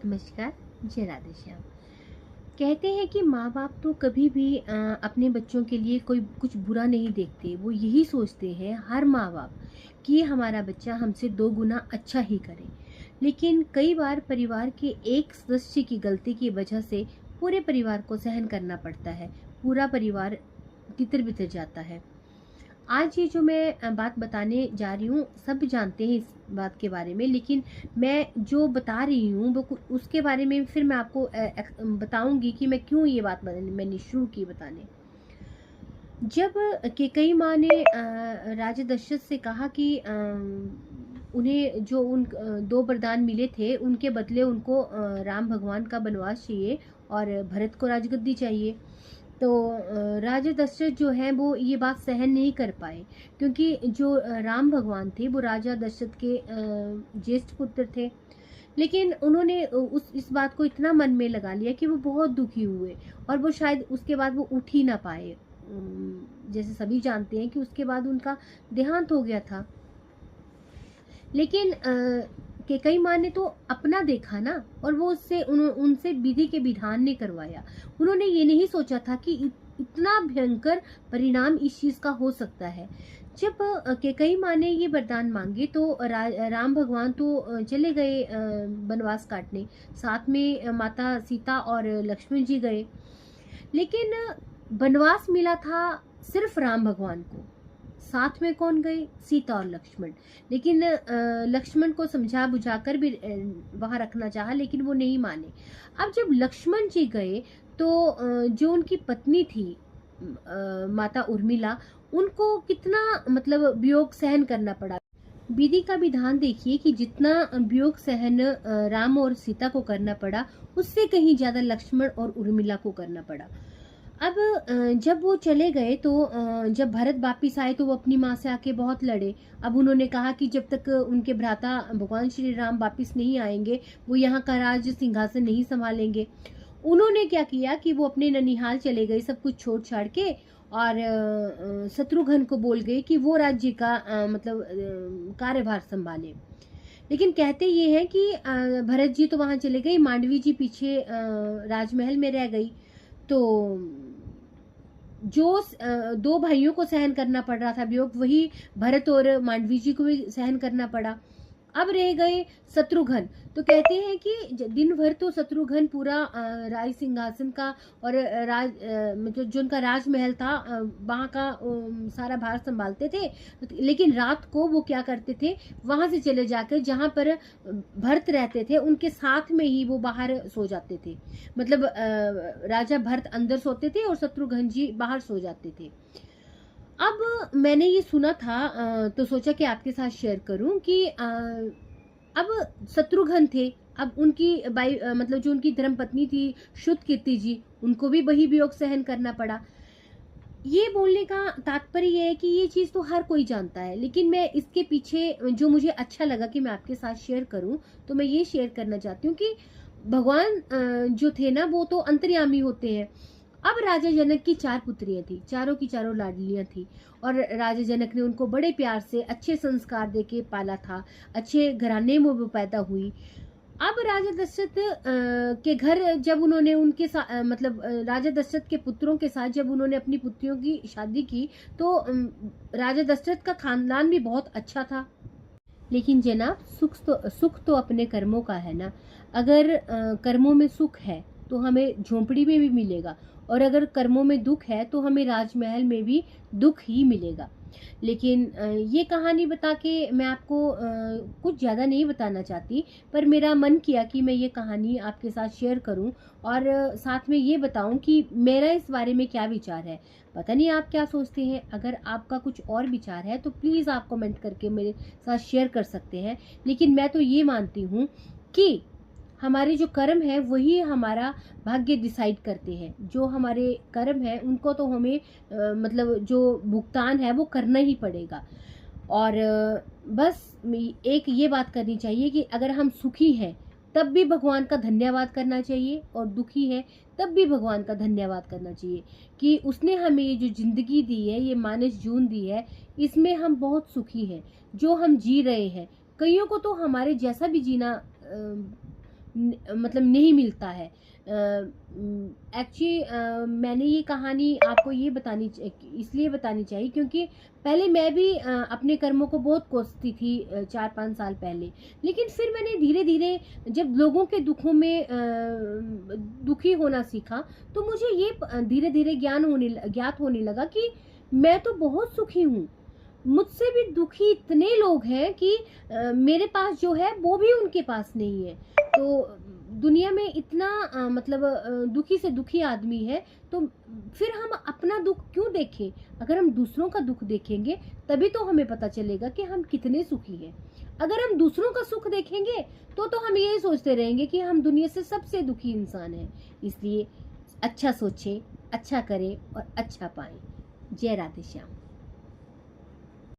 नमस्कार। जय राधे श्याम। कहते हैं कि माँ बाप तो कभी भी अपने बच्चों के लिए कोई कुछ बुरा नहीं देखते। वो यही सोचते हैं हर माँ बाप कि हमारा बच्चा हमसे 2 गुना अच्छा ही करे। लेकिन कई बार परिवार के एक सदस्य की गलती की वजह से पूरे परिवार को सहन करना पड़ता है। पूरा परिवार तितर-बितर जाता है। आज ये जो मैं बात बताने जा रही हूँ, सब जानते हैं इस बात के बारे में, लेकिन मैं जो बता रही हूँ वो उसके बारे में फिर मैं आपको बताऊंगी कि मैं क्यों ये बात मैंने शुरू की बताने। जब केकई माँ ने राजा दशरथ से कहा कि उन्हें जो उन 2 वरदान मिले थे उनके बदले उनको राम भगवान का वनवास चाहिए और भरत को राजगद्दी चाहिए। तो राजा दशरथ जो है वो ये बात सहन नहीं कर पाए, क्योंकि जो राम भगवान थे वो राजा दशरथ के ज्येष्ठ पुत्र थे। लेकिन उन्होंने उस इस बात को इतना मन में लगा लिया कि वो बहुत दुखी हुए और वो शायद उसके बाद वो उठ ही ना पाए। जैसे सभी जानते हैं कि उसके बाद उनका देहांत हो गया था। लेकिन केकई माँ ने तो अपना देखा ना, और वो उनसे विधि के विधान ने करवाया। उन्होंने ये नहीं सोचा था कि इतना भयंकर परिणाम इस चीज का हो सकता है। जब केकई माँ ने ये वरदान मांगे तो राम भगवान तो चले गए वनवास काटने। साथ में माता सीता और लक्ष्मण जी गए। लेकिन वनवास मिला था सिर्फ राम भगवान को। साथ में कौन गए? सीता और लक्ष्मण। लेकिन लक्ष्मण को समझा बुझाकर भी वहां रखना चाहा, लेकिन वो नहीं माने। अब जब लक्ष्मण जी गए तो जो उनकी पत्नी थी माता उर्मिला, उनको कितना मतलब वियोग सहन करना पड़ा। विधि का विधान देखिए कि जितना वियोग सहन राम और सीता को करना पड़ा, उससे कहीं ज्यादा लक्ष्मण और उर्मिला को करना पड़ा। अब जब वो चले गए तो जब भरत वापिस आए तो वो अपनी माँ से आके बहुत लड़े। अब उन्होंने कहा कि जब तक उनके भ्राता भगवान श्री राम वापिस नहीं आएंगे वो यहाँ का राज सिंहासन नहीं संभालेंगे। उन्होंने क्या किया कि वो अपने ननिहाल चले गए, सब कुछ छोड़ छाड़ के, और शत्रुघ्न को बोल गए कि वो राज्य का मतलब कार्यभार संभाले। लेकिन कहते ये हैं कि भरत जी तो वहां चले गए, मांडवी जी पीछे राजमहल में रह गई। तो जो 2 भाइयों को सहन करना पड़ रहा था वियोग, वही भरत और मांडवी जी को भी सहन करना पड़ा। अब रह गए शत्रुघ्न। तो कहते हैं कि दिन भर तो शत्रुघ्न पूरा राज सिंहासन का और मतलब जो उनका राजमहल था वहां का सारा भार संभालते थे। लेकिन रात को वो क्या करते थे, वहां से चले जाकर जहां पर भरत रहते थे उनके साथ में ही वो बाहर सो जाते थे। मतलब राजा भरत अंदर सोते थे और शत्रुघ्न जी बाहर सो जाते थे। अब मैंने ये सुना था तो सोचा कि आपके साथ शेयर करूं कि अब शत्रुघ्न थे। अब उनकी मतलब जो उनकी धर्मपत्नी थी श्रुतकीर्ति जी, उनको भी वही वियोग सहन करना पड़ा। ये बोलने का तात्पर्य ये है कि ये चीज तो हर कोई जानता है, लेकिन मैं इसके पीछे जो मुझे अच्छा लगा कि मैं आपके साथ शेयर करूं, तो मैं ये शेयर करना चाहती हूँ कि भगवान जो थे ना वो तो अंतर्यामी होते हैं। अब राजा जनक की 4 पुत्रियां थी, चारों की चारों लाडलियां थी, और राजा जनक ने उनको बड़े प्यार से अच्छे संस्कार देके पाला था। अच्छे घराने में वो पैदा हुई। अब राजा दशरथ के घर जब उन्होंने उनके साथ मतलब राजा दशरथ के पुत्रों के साथ जब उन्होंने अपनी पुत्रियों की शादी की तो राजा दशरथ का खानदान भी बहुत अच्छा था। लेकिन जनाब सुख तो अपने कर्मों का है ना। अगर कर्मों में सुख है तो हमें झोंपड़ी में भी मिलेगा, और अगर कर्मों में दुख है तो हमें राजमहल में भी दुख ही मिलेगा। लेकिन ये कहानी बता के मैं आपको कुछ ज़्यादा नहीं बताना चाहती, पर मेरा मन किया कि मैं ये कहानी आपके साथ शेयर करूं और साथ में ये बताऊं कि मेरा इस बारे में क्या विचार है। पता नहीं आप क्या सोचते हैं। अगर आपका कुछ और विचार है तो प्लीज़ आप कमेंट करके मेरे साथ शेयर कर सकते हैं। लेकिन मैं तो ये मानती हूँ कि हमारे जो कर्म है वही हमारा भाग्य डिसाइड करते हैं। जो हमारे कर्म है उनको तो हमें मतलब जो भुगतान है वो करना ही पड़ेगा। और बस एक ये बात करनी चाहिए कि अगर हम सुखी हैं तब भी भगवान का धन्यवाद करना चाहिए, और दुखी है तब भी भगवान का धन्यवाद करना चाहिए कि उसने हमें ये जो जिंदगी दी है, ये मानस जून दी है, इसमें हम बहुत सुखी हैं जो हम जी रहे हैं। कईयों को तो हमारे जैसा भी जीना मतलब नहीं मिलता है। एक्चुअली मैंने ये कहानी आपको ये इसलिए बतानी चाहिए क्योंकि पहले मैं भी अपने कर्मों को बहुत कोसती थी 4-5 साल पहले। लेकिन फिर मैंने धीरे धीरे जब लोगों के दुखों में दुखी होना सीखा, तो मुझे ये धीरे धीरे ज्ञात होने लगा कि मैं तो बहुत सुखी हूँ। मुझसे भी दुखी इतने लोग हैं कि मेरे पास जो है वो भी उनके पास नहीं है। तो दुनिया में इतना मतलब दुखी से दुखी आदमी है, तो फिर हम अपना दुख क्यों देखें? अगर हम दूसरों का दुख देखेंगे तभी तो हमें पता चलेगा कि हम कितने सुखी हैं। अगर हम दूसरों का सुख देखेंगे तो हम यही सोचते रहेंगे कि हम दुनिया से सबसे दुखी इंसान हैं। इसलिए अच्छा सोचें, अच्छा करें और अच्छा पाएं। जय राधे श्याम।